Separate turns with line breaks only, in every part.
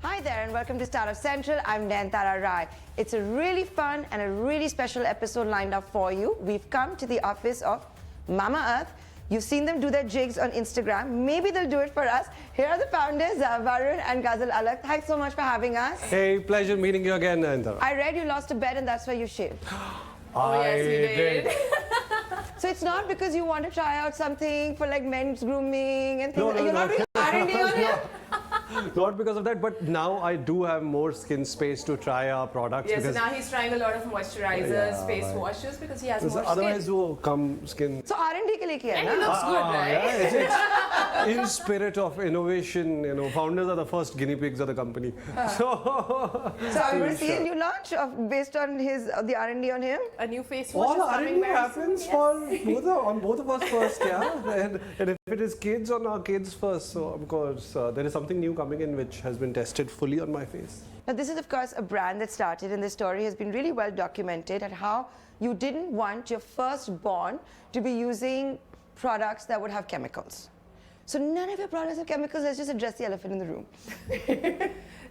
Hi there and welcome to Startup Central. I'm Nayantara. It's a really fun and a really special episode lined up for you. We've come to the office of Mamaearth. You've seen them do their jigs on Instagram. Maybe they'll do it for us. Here are the founders, Varun and Ghazal. Alagh, thanks so much for having us.
Hey, pleasure meeting you again, Nayantara.
I read you lost a bet and that's why you shaved.
Oh, yes, we did.
So it's not because you want to try out something for like men's grooming and things.
No,
You're not doing R&D on it?
Not because of that, but now I do have more skin space to try our products.
Yes, so
because
now he's trying a lot of moisturizers, face washes because he has more skin.
otherwise will come skin.
So R&D ke liye kiya
And
na?
he looks good, right?
Yeah, it's in spirit of innovation, founders are the first guinea pigs of the company.
So are we going to see a new launch based on the R&D on him?
A new face wash
All
is coming
R&D
very
happens
soon.
on both of us first, yeah. And if it is kids, on our kids first. So of course, there is something new coming in which has been tested fully on my face.
Now this is of course a brand that started, and the story has been really well documented at how you didn't want your firstborn to be using products that would have chemicals. So none of your products have chemicals. Let's just address the elephant in the room.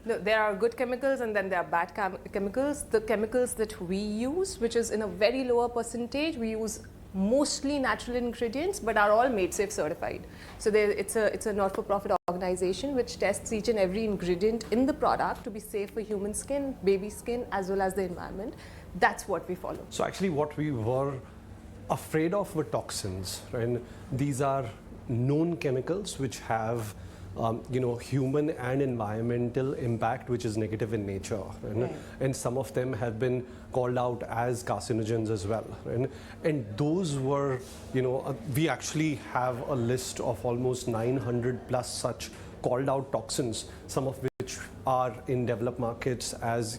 No, there are good chemicals and then there are bad chemicals. The chemicals that we use, which is in a very lower percentage, we use mostly natural ingredients, but are all MadeSafe certified. So it's a not-for-profit organization which tests each and every ingredient in the product to be safe for human skin, baby skin, as well as the environment. That's what we follow.
So actually what we were afraid of were toxins, right? These are known chemicals which have human and environmental impact which is negative in nature, right? And some of them have been called out as carcinogens as well, right? And those were, we actually have a list of almost 900 plus such called out toxins, some of which are in developed markets as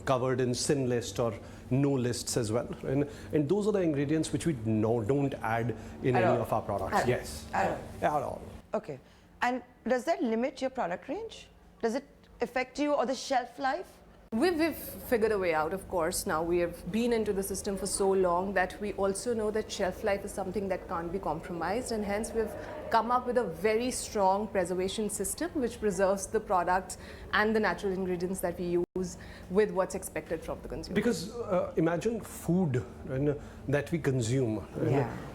covered in sin list or no lists as well, and those are the ingredients which we don't add in any of our products. Yes, at all.
Okay. And does that limit your product range? Does it affect you or the shelf life?
We've figured a way out, of course. Now we have been into the system for so long that we also know that shelf life is something that can't be compromised, and hence we've come up with a very strong preservation system which preserves the products and the natural ingredients that we use with what's expected from the consumer.
Because imagine food that we consume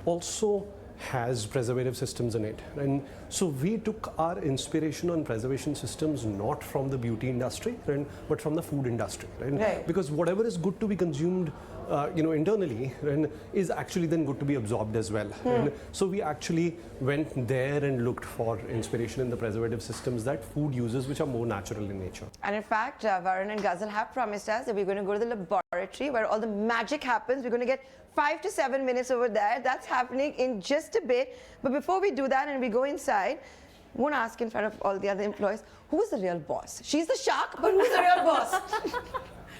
also has preservative systems in it, and so we took our inspiration on preservation systems not from the beauty industry, but from the food industry, right? Because whatever is good to be consumed internally, is actually then good to be absorbed as well. So we actually went there and looked for inspiration in the preservative systems that food uses, which are more natural in nature.
And in fact, Varun and Ghazal have promised us that we're going to go to the laboratory where all the magic happens. We're going to get 5 to 7 minutes over there. That's happening in just a bit. But before we do that and we go inside, I want to ask in front of all the other employees, who's the real boss? She's the shark, but who's the real boss?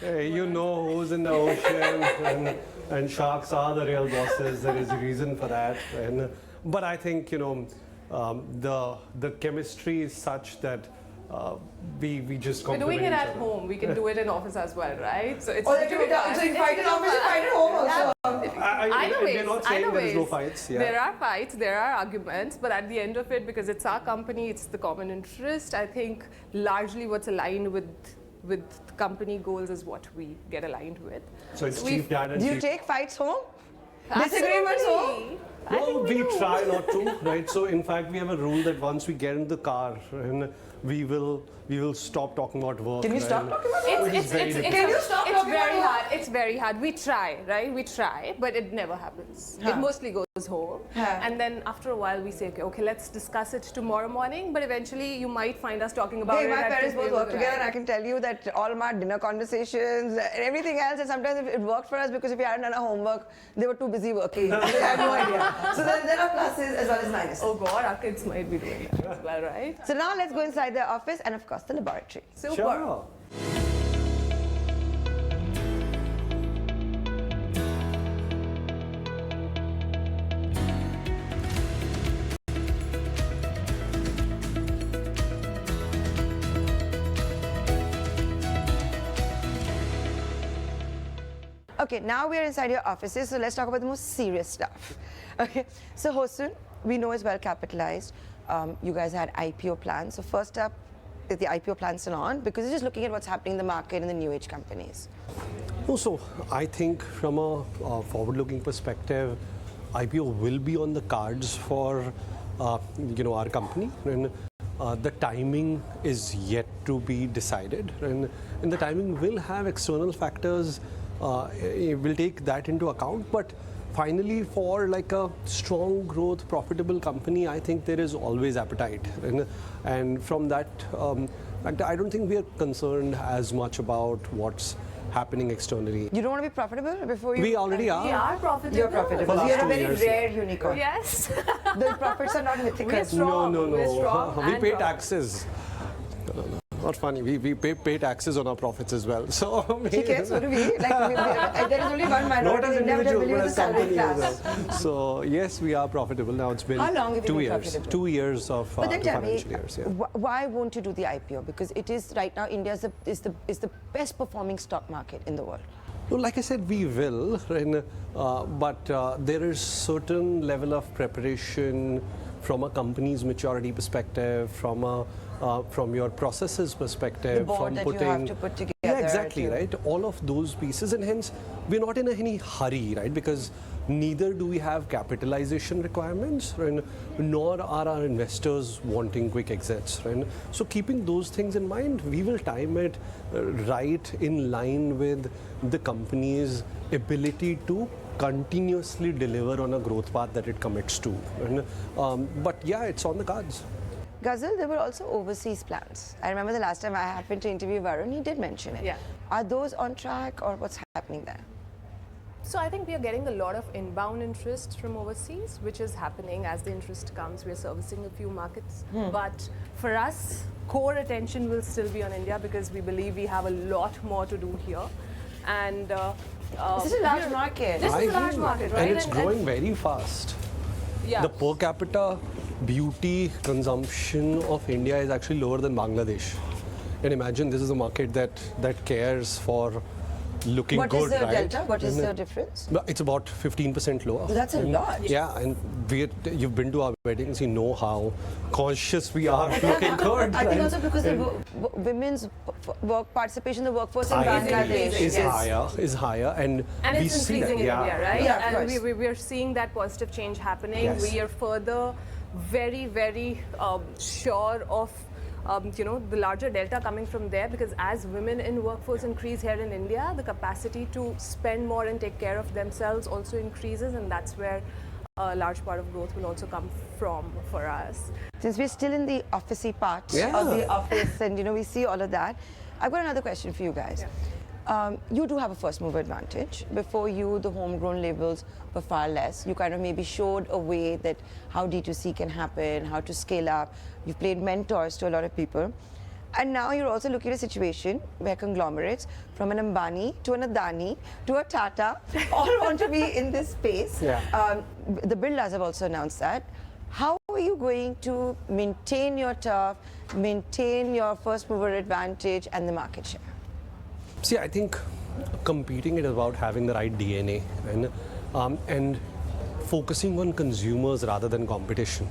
Hey, who's in the ocean, and sharks are the real bosses. There is a reason for that. But I think the chemistry is such that we just
We're
complement
doing it
each
at
other.
home. We can do it in office as well, right? So it's
So you fight in office, you fight at home also.
They're not saying there is no fights. Yeah.
There are fights, there are arguments, but at the end of it, because it's our company, it's the common interest, I think largely what's aligned with company goals is what we get aligned with.
So it's chief dad and
Do you
chief.
take fights home? Disagreements home?
Well, we try not to, right? So in fact, we have a rule that once we get in the car, we will stop talking about work.
Can you stop talking about work?
It's very hard. It's very hard. We try, right? We try, but it never happens. It mostly goes home, and then after a while we say, okay, let's discuss it tomorrow morning. But eventually, you might find us talking about it.
My
at
parents
2
both
p.m.
work together, and I can tell you that all my dinner conversations and everything else, and sometimes it worked for us because if we hadn't done our homework, they were too busy working. So they had no idea. So there are pluses as well as minuses.
Oh God, our kids might be doing that as well, right?
So now let's go inside the office and of course the laboratory.
Super.
Sure.
Okay, now we are inside your offices, so let's talk about the most serious stuff. Okay, so Hosun, we know is well capitalized. You guys had IPO plans. So first up, the IPO plans and on, because it's just looking at what's happening in the market and the new age companies.
Oh, so I think from a forward-looking perspective, IPO will be on the cards for our company, and the timing is yet to be decided, and the timing will have external factors. We'll take that into account, but finally, for like a strong growth, profitable company, I think there is always appetite, and from that, I don't think we are concerned as much about what's happening externally.
You don't want to be profitable before you...
We already are.
We are profitable.
You're profitable.
For
You're a
last 2
very
years.
rare unicorn.
Yes.
The profits are not mythical.
We're strong.
No.
We're strong
We
and
pay
profitable.
taxes. No. Not funny. We pay taxes on our profits as well. So
Okay, so do we. Like, there is only one
not
minority
as
in India that
individual,
believes
but
the
as
salary
company
class.
as well. So yes, we are profitable now. It's been
How long have you
2
been
years.
profitable?
2 years of
But then
two
tell me,
financial years. Yeah.
why won't you do the IPO? Because it is right now India is the best performing stock market in the world.
No, like I said, we will, but there is certain level of preparation from a company's maturity perspective, from your processes perspective,
The board
from
that
putting
you have to put together.
Yeah, exactly, right. All of those pieces, and hence we're not in any hurry, right? Because neither do we have capitalization requirements, right? Nor are our investors wanting quick exits, right? So keeping those things in mind, we will time it right in line with the company's ability to continuously deliver on a growth path that it commits to. Right? But yeah, it's on the cards.
Ghazal, there were also overseas plans. I remember the last time I happened to interview Varun, he did mention it.
Yeah.
Are those on track or what's happening there?
So I think we are getting a lot of inbound interest from overseas, which is happening as the interest comes. We are servicing a few markets. But for us, core attention will still be on India because we believe we have a lot more to do here. And
This is a large market.
This is a large
agree.
market, right?
And it's growing very fast.
Yeah.
The per capita beauty consumption of India is actually lower than Bangladesh. And imagine this is a market that cares for looking
What
good,
is the
right?
delta? What is the difference?
No, it's about 15% lower.
That's a lot.
Yeah, and you've been to our weddings, you know how conscious we are of looking good.
I think
right?
also because the women's work participation in the workforce in
I think
Bangladesh
is higher, and we
it's
see that.
increasing in India, right?
Yeah, of
and
course.
we are seeing that positive change happening.
Yes.
We are further very, very sure of the larger delta coming from there, because as women in workforce increase here in India, the capacity to spend more and take care of themselves also increases, and that's where a large part of growth will also come from for us.
Since we're still in the officey part
Yeah.
of the office and we see all of that, I've got another question for you guys. You do have a first mover advantage. Before you, the homegrown labels were far less. You kind of maybe showed a way that how D2C can happen, how to scale up. You've played mentors to a lot of people. And now you're also looking at a situation where conglomerates, from an Ambani to an Adani to a Tata, all want to be in this space.
Yeah.
The Birlas have also announced that. How are you going to maintain your turf, maintain your first mover advantage and the market share?
See, I think competing is about having the right DNA and focusing on consumers rather than competition.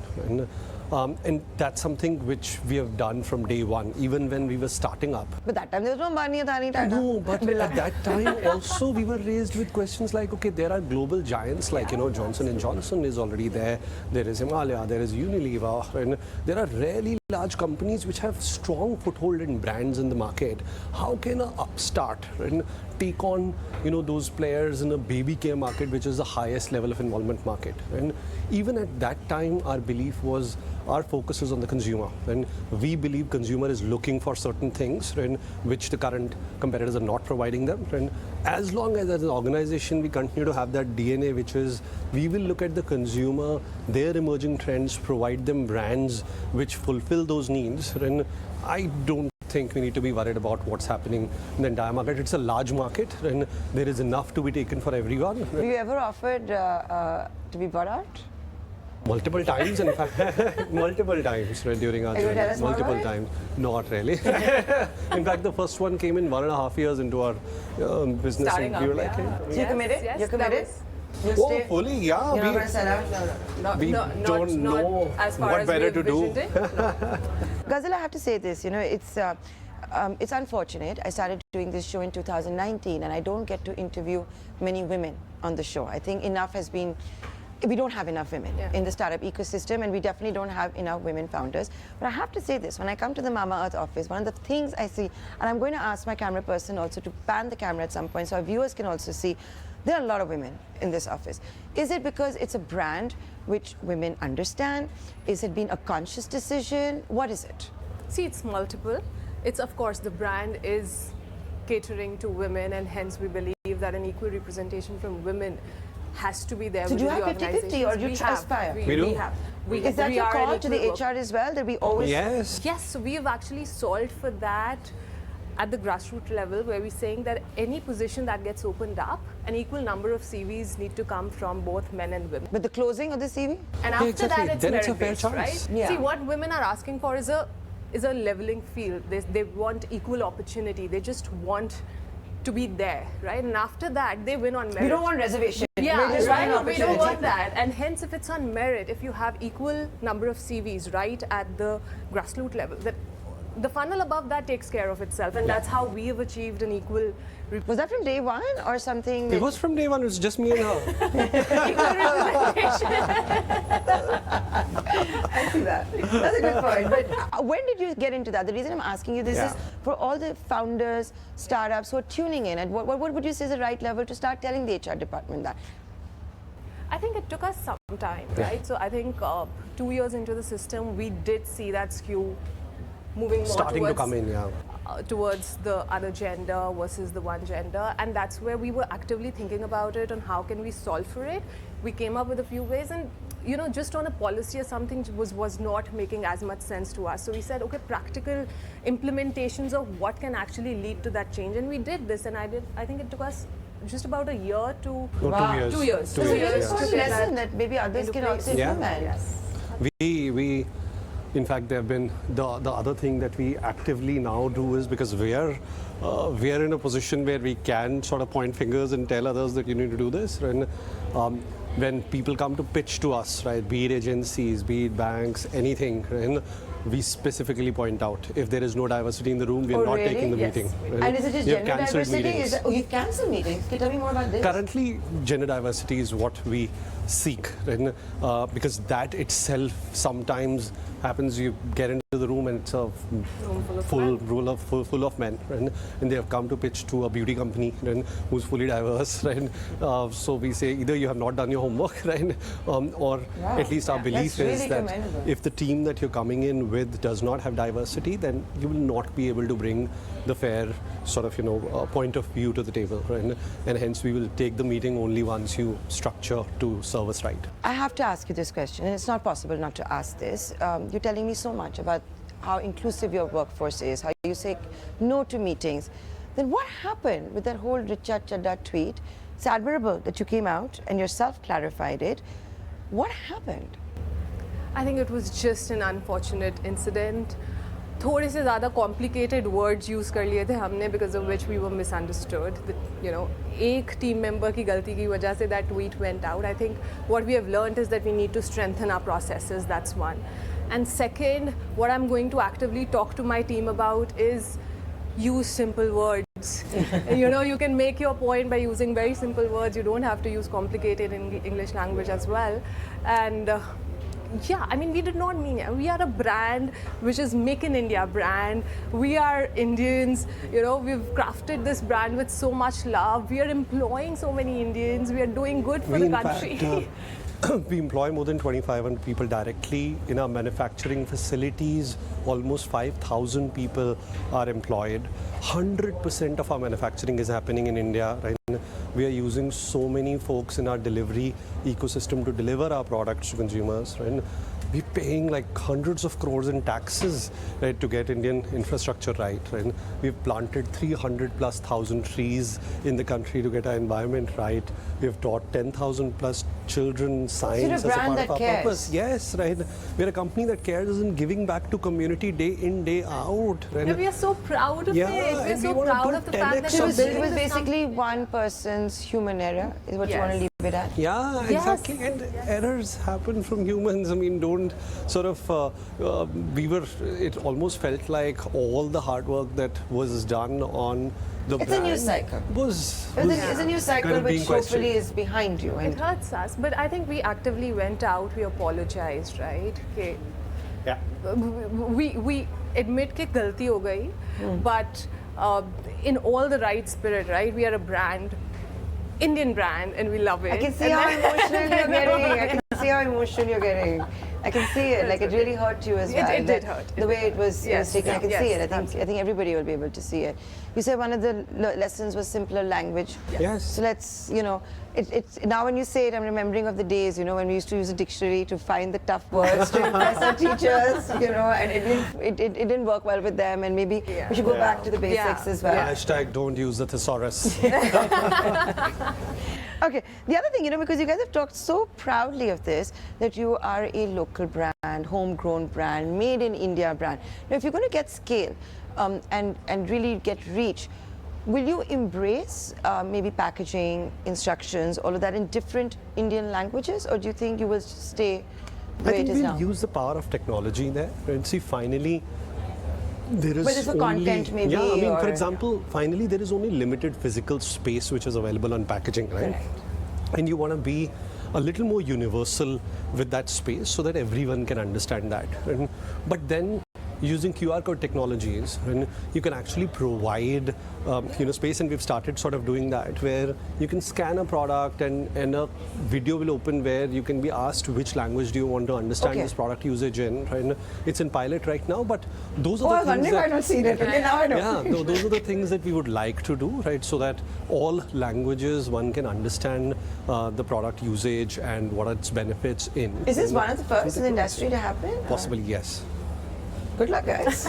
And that's something which we have done from day one, even when we were starting up.
But that time there was no Ambani, Adani, Tata.
No, but at that time also we were raised with questions like, okay, there are global giants like, Johnson & Johnson is already there. There is Himalaya, there is Unilever, and there are really large companies which have strong foothold in brands in the market. How can an upstart take on, those players in a baby care market, which is the highest level of involvement market? And even at that time, our belief was, our focus is on the consumer, and we believe consumer is looking for certain things which the current competitors are not providing them. And as long as an organization we continue to have that DNA, which is we will look at the consumer, their emerging trends, provide them brands which fulfill those needs, and I don't think we need to be worried about what's happening in the entire market. It's a large market and there is enough to be taken for everyone.
Were you ever offered to be bought out?
Multiple times, in fact, multiple times during our
Can you tell
journey.
us more
Multiple
about it?
times. Not really. In fact, the first one came in 1.5 years into our business,
Starting
and we
up,
were like,
yeah.
hey,
So you committed?
Yes,
You're committed? You
Oh,
stay?
fully, yeah.
You're not going to sell out?
We don't know
as far
what
as
better
we
to do.
envisioned it. No.
Ghazal, I have to say this, it's unfortunate. I started doing this show in 2019 and I don't get to interview many women on the show. I think we don't have enough women in the startup ecosystem, and we definitely don't have enough women founders. But I have to say this, when I come to the Mamaearth office, one of the things I see, and I'm going to ask my camera person also to pan the camera at some point so our viewers can also see, there are a lot of women in this office. Is it because it's a brand which women understand? Is it been a conscious decision? What is it?
See, it's multiple. It's, of course, the brand is catering to women, and hence we believe that an equal representation from women has to be there
So do
within
you
the
have 50-50 or
organizations.
do you aspire?
We do.
We have.
Is that
we
your
are an
call to the
equal work-
HR as well, that we always...
Yes.
Yes, so we have actually solved for that at the grassroots level, where we're saying that any position that gets opened up, an equal number of CVs need to come from both men and women.
But the closing of the CV?
And
Yeah,
after
exactly.
that, it's
Then it's a fair
merit-based,
choice.
right?
Yeah.
See, what women are asking for is a leveling field. They want equal opportunity. They just want to be there, right? And after that, they win on merit.
We don't want reservation.
Yeah,
we just want an
right. We don't
opportunity.
want that. And hence, if it's on merit, if you have equal number of CVs right at the grassroots level, that the funnel above that takes care of itself, and that's how we have achieved an equal
Was that from day one or something?
It was from day one. It was just me and her.
equal representation.
I see that. That's a good point. But when did you get into that? The reason I'm asking you this is for all the founders, startups who are tuning in, and what would you say is the right level to start telling the HR department that?
I think it took us some time, right? So I think 2 years into the system, we did see that skew moving more
Starting to
towards,
come in,
towards the other gender versus the one gender, and that's where we were actively thinking about it and how can we solve for it. We came up with a few ways, and just on a policy or something was not making as much sense to us. So we said, okay, practical implementations of what can actually lead to that change, and we did this. And I think it took us just about a year to
No,
Wow.
2 years.
2 years.
So it's a really
years
important
to get
lesson
that
that maybe others
into
can
place.
also
Yeah.
implement.
Yes.
We in fact, there have been the other thing that we actively now do is because we are in a position where we can sort of point fingers and tell others that you need to do this. And when people come to pitch to us, right, be it agencies, be it banks, anything, right, we specifically point out if there is no diversity in the room, we are
Oh,
not
really?
taking the
Yes.
meeting. Right?
And is it just
We have
gender
cancelled
diversity?
meetings.
You've cancelled meetings. Can you tell me more about this?
Currently, gender diversity is what we seek, right? Because that itself sometimes happens. You get into the room and it's a full of men, right? And they have come to pitch to a beauty company, right, who's fully diverse, right? So we say either you have not done your homework, right, or at least our belief
That's
is
really
that
commendable.
if the team that you're coming in with does not have diversity, then you will not be able to bring the fair sort of point of view to the table, right? And hence we will take the meeting only once you structure to serve us right.
I have to ask you this question, and it's not possible not to ask this. You're telling me so much about how inclusive your workforce is, how you say no to meetings. Then what happened with that whole Richa Chadda tweet? It's admirable that you came out and yourself clarified it. What happened?
I think it was just an unfortunate incident. थोड़े से ज़्यादा complicated words use कर लिए थे हमने because of which we were misunderstood. एक team member की गलती की वजह से that tweet went out. I think what we have learned is that we need to strengthen our processes. That's one. And second, what I'm going to actively talk to my team about is use simple words. You can make your point by using very simple words. You don't have to use complicated English language as well. And we did not mean it. We are a brand which is Make in India brand. We are Indians. We've crafted this brand with so much love. We are employing so many Indians. We are doing good for the country.
We employ more than 2,500 people directly in our manufacturing facilities. Almost 5,000 people are employed. 100% of our manufacturing is happening in India. Right? We are using so many folks in our delivery ecosystem to deliver our products to consumers. Right? We're paying like hundreds of crores in taxes, right, to get Indian infrastructure right. We've planted 300,000+ trees in the country to get our environment right. We've taught 10,000+ children science as a
brand
part
that
of our
cares.
purpose. Yes, right. We're a company that cares and giving back to community day in, day out. Right?
And we are so proud of
Yeah,
it. We're
and we
so
wanna
proud
do
of the fact
10x
that
So
we're
it was,
building
it was
this
basically one person's human error, is what you want to
Yes.
leave it at.
Yeah,
Yes.
exactly. And errors happen from humans. I mean, don't sort of, it almost felt like all the hard work that was done on the
It's a
brand
new cycle. It's a new cycle
kind of being
which hopefully
questioned.
is behind you.
It
And
hurts us, but I think we actively went out, we apologized, right? Okay.
Yeah.
We admit कि गलती हो गई, but in all the right spirit, right? We are a brand, Indian brand, and we love it.
I can see
And
how
then-
emotional you're getting. I can see how emotional you're getting. I can see it. Like it really hurt you as well.
It did hurt.
The way it was
Yes.
taken, I can
Yes,
see it. I think everybody will be able to see it. You said one of the lessons was simpler language.
Yes.
So let's, it's now when you say it, I'm remembering of the days, when we used to use a dictionary to find the tough words to impress our teachers, and it didn't work well with them, and maybe we should go back to the basics as well.
Hashtag don't use the thesaurus.
Okay, the other thing, because you guys have talked so proudly of this, that you are a local brand, homegrown brand, made in India brand. Now, if you're going to get scale and really get reach, will you embrace maybe packaging, instructions, all of that in different Indian languages, or do you think you will stay the
I
way
think
it is
we'll
now?
use the power of technology there and see finally there is
But it's for
only,
content maybe,
yeah, I mean, for
or-
example, finally there is only limited physical space which is available on packaging, right? And you want to be a little more universal with that space so that everyone can understand that. But then using QR code technologies, and you can actually provide space, and we've started sort of doing that, where you can scan a product and a video will open where you can be asked which language do you want to understand
Okay.
this product usage in. Right? It's in pilot right now, but those
Oh, I
are
was
the things
wondering why I've not seen it. Okay, now I know.
yeah, those are the things that we would like to do, right? So that all languages one can understand the product usage and what its benefits in.
Is this one of the first in the industry to happen? or-
Possibly, yes.
Good luck, guys.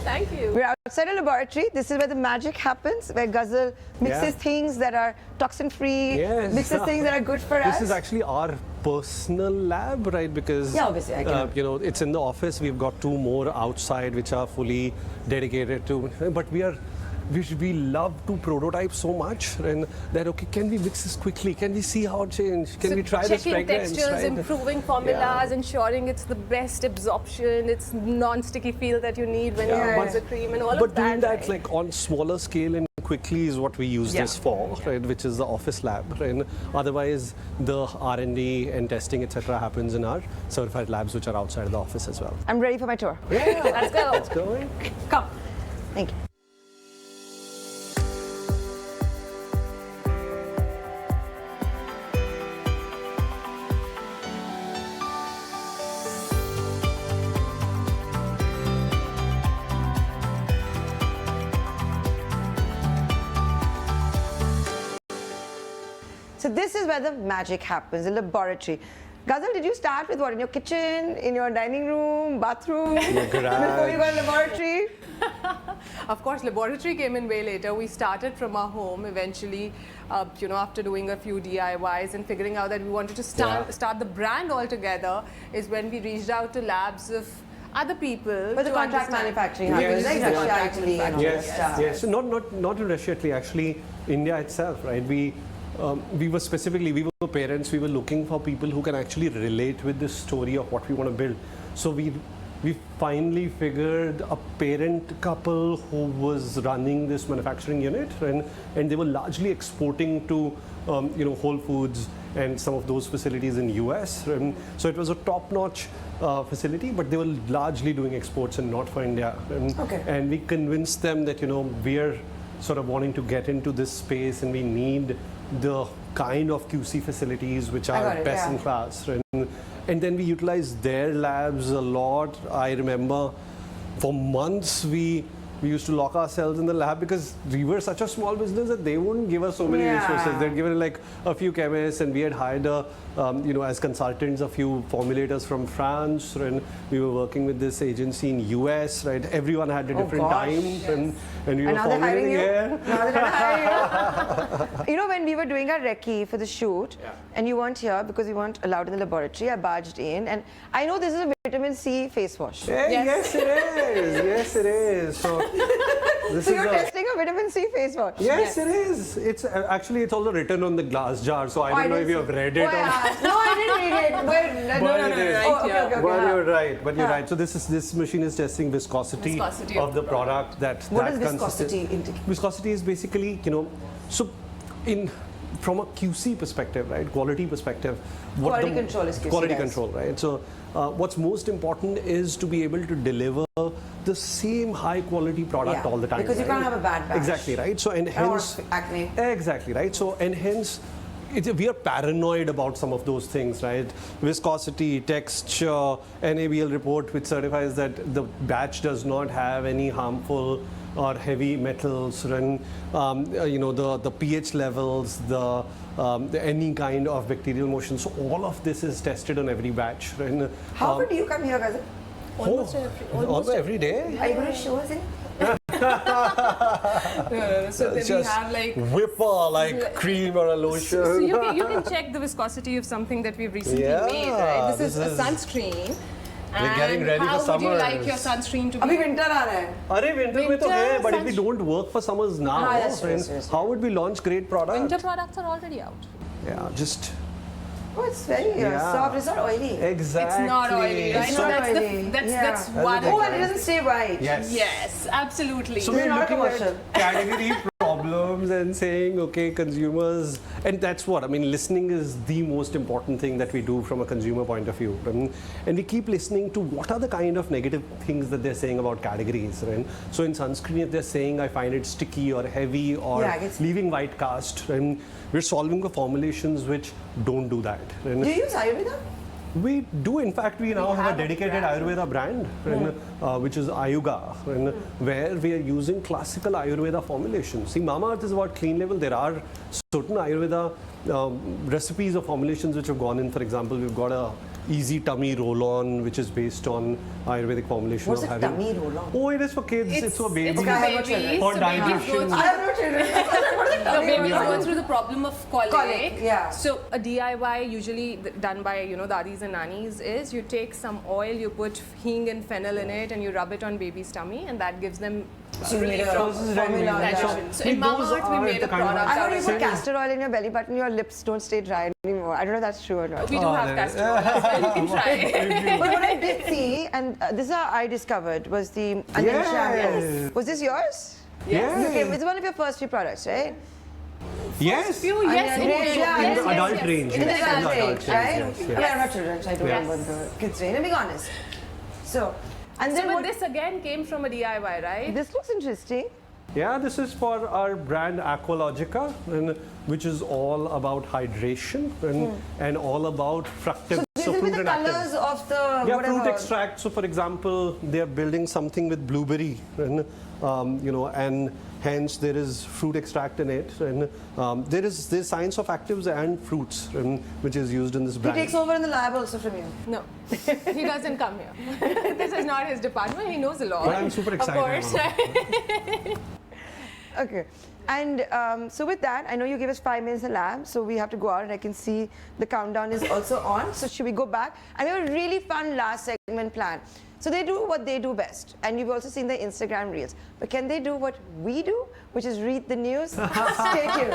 Thank you.
We're outside a laboratory. This is where the magic happens, where Ghazal mixes things that are toxin-free,
Yes.
mixes things that are good for us.
This is actually our personal lab, right? Because
Yeah, obviously, I can-
it's in the office. We've got 2 more outside which are fully dedicated to. But we love to prototype so much, and that can we mix this quickly? Can we see how it changed? Can we try this
checking
fragrance?
textures,
right?
improving formulas, ensuring it's the best absorption, it's non-sticky feel that you need when you use the cream, and all
but
of that.
doing that
right?
like on smaller scale and quickly is what we use this for, right? Which is the office lab. And otherwise, the R&D and testing, etc., happens in our certified labs, which are outside of the office as well.
I'm ready for my tour.
Yeah,
Let's go.
let's go in.
Come.
Thank you. So this is where the magic happens, the laboratory. Ghazal, did you start with what? In your kitchen, in your dining room, bathroom?
garage.
Before you got a laboratory?
Of course, laboratory came in way later. We started from our home eventually, after doing a few DIYs and figuring out that we wanted to start the brand altogether is when we reached out to labs of other people.
But the
to
contract
understand.
manufacturing
Yeah,
happens,
this
like
is the
Russia,
contract
Italy, and all
manufacturing.
that
Yes,
stuff.
yes. So not in Russia, Italy, actually India itself, right? We were parents, we were looking for people who can actually relate with the story of what we want to build. So we finally figured a parent couple who was running this manufacturing unit, and they were largely exporting to Whole Foods and some of those facilities in US. So it was a top-notch facility, but they were largely doing exports and not for India. And we convinced them that we're sort of wanting to get into this space and we need the kind of QC facilities which are best in class. And then we utilized their labs a lot. I remember for months we we used to lock ourselves in the lab because we were such a small business that they wouldn't give us so many resources. They'd given like a few chemists, and we had hired as consultants a few formulators from France, and we were working with this agency in US, right? Everyone had a different time, and we were formulating here.
Now they're hiring you. You know, when we were doing our recce for the shoot, and you weren't here because we weren't allowed in the laboratory, I barged in, and I know this is a vitamin C face wash.
Hey, yes, it is. Yes, it is. So,
so you're testing a vitamin C face wash?
Yes, it is. It's actually it's also written on the glass jar, so I don't know if you have read it.
No, I didn't read it.
But you're right. But you're right. So this machine is testing viscosity of the product.
What is viscosity?
Viscosity is basically, from a QC perspective, right? Quality perspective.
Quality control is QC.
Quality control, right? So what's most important is to be able to deliver the same high quality product all the time.
Because you can't have a bad batch.
Exactly, right? So and hence
acne.
Exactly, right? So and hence we are paranoid about some of those things, right? Viscosity, texture, NABL report which certifies that the batch does not have any harmful or heavy metals, and the pH levels, any kind of bacterial motion. So all of this is tested on every batch. And,
how often do you come here, Ghazal?
Almost
every day.
Are you going to show us it?
So then we have like
whipper, like cream or a lotion.
So you can check the viscosity of something that we've recently made, right? This is a sunscreen.
We're getting ready for summer.
How would you like your sunscreen to be?
Abhi winter aa raha hai.
Arey, winter mein to hai, but if we don't work for summers now, how would we launch great products?
Winter products are already out.
Yeah, just.
Oh, it's very soft. It's not oily.
Exactly.
It's not oily.
It's not oily.
That's one.
Oh, and it doesn't stay white.
Yes, absolutely.
So we're looking at category problems and saying, okay, consumers, and that's what, I mean, listening is the most important thing that we do from a consumer point of view. And we keep listening to what are the kind of negative things that they're saying about categories. Right? So in sunscreen, if they're saying, I find it sticky or heavy or leaving white cast, and we're solving the formulations which don't do that. And
do you use Ayurveda?
we do. In fact, we now have a dedicated Ayurveda brand, which is Ayuga, where we are using classical Ayurveda formulations. See, Mamaearth is about clean label. There are certain Ayurveda recipes or formulations which have gone in. For example, we've got a easy tummy roll-on, which is based on Ayurvedic formulation.
What's a tummy roll-on?
Oh, it is for kids. It's for babies.
Okay, I have no children.
Or digestion.
I have no children.
So babies go through the problem of colic.
Yeah.
So a DIY usually done by dadis and nannies is you take some oil, you put hing and fennel in it, and you rub it on baby's tummy, and that gives them relief from digestion. So in Mamaearth we made a product.
I heard you put castor oil in your belly button, your lips don't stay dry anymore. I don't know if that's true or not.
We do have castor oil, so you can try.
But what I did see, and this is how I discovered, was the onion shampoo. Was this yours?
Yes.
Okay, it's one of your first few products, right?
Yes.
Yes.
Adult range.
In the adult range, right?
Yes.
I'm not children, so I don't know the kids' range. I'm being honest. So, and then
but this again came from a DIY, right?
This looks interesting.
Yeah, this is for our brand Aqualogica, which is all about hydration and all about fructive.
So these will be the colors of the
fruit extract. So, for example, they are building something with blueberry, and hence there is fruit extract in it. And there's science of actives and fruits, which is used in this brand.
He takes over in the lab also from you.
No, he doesn't come here. This is not his department. He knows a lot.
But I'm super excited.
Of course.
Okay. And so with that, I know you gave us 5 minutes in the lab, so we have to go out, and I can see the countdown is also on. So should we go back? And we have a really fun last segment planned. So they do what they do best, and you've also seen the Instagram reels. But can they do what we do, which is read the news? Stay tuned.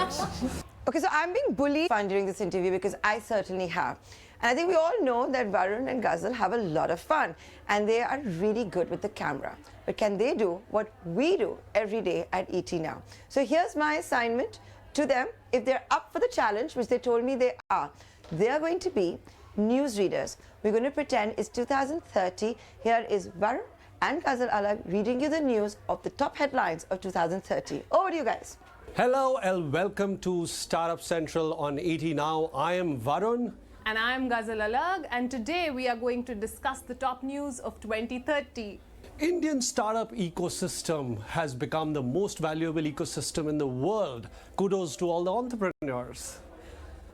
Okay, so I'm being bullied fun during this interview because I certainly have. And I think we all know that Varun and Ghazal have a lot of fun, and they are really good with the camera. But can they do what we do every day at ET Now? So here's my assignment to them. If they're up for the challenge, which they told me they are going to be newsreaders. We're going to pretend it's 2030. Here is Varun and Ghazal Alagh reading you the news of the top headlines of 2030. Over to you guys.
Hello and welcome to Startup Central on ET Now. I am Varun.
And I'm Ghazal Alagh, and today we are going to discuss the top news of 2030.
Indian startup ecosystem has become the most valuable ecosystem in the world. Kudos to all the entrepreneurs.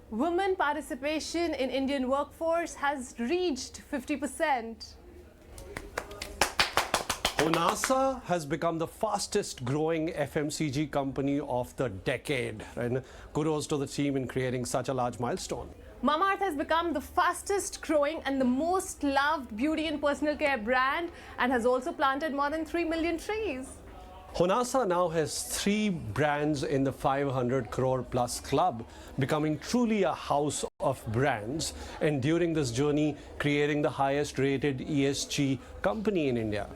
Women participation in Indian workforce has reached 50%.
Honasa has become the fastest growing FMCG company of the decade. And kudos to the team in creating such a large milestone.
Mamaearth has become the fastest growing and the most loved beauty and personal care brand and has also planted more than 3 million trees.
Honasa now has 3 brands in the 500 crore plus club, becoming truly a house of brands, and during this journey creating the highest rated ESG company in India.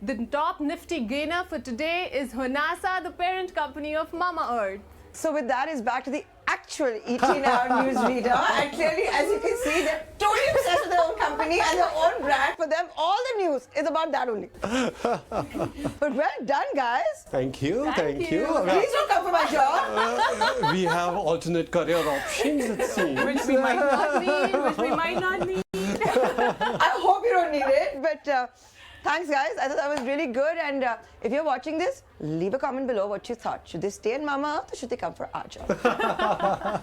The top nifty gainer for today is Honasa, the parent company of Mamaearth.
So with that is back to the actual ET-Now newsreader, and clearly, as you can see, they're totally obsessed with their own company and their own brand. For them, all the news is about that only. But well done, guys.
Thank you.
Thank you.
Please don't come for my job.
We have alternate career options, it seems.
Which we might not need, which we might not need.
I hope you don't need it, but thanks, guys. I thought that was really good. And if you're watching this, leave a comment below what you thought. Should they stay in Mamaearth or should they come for our job?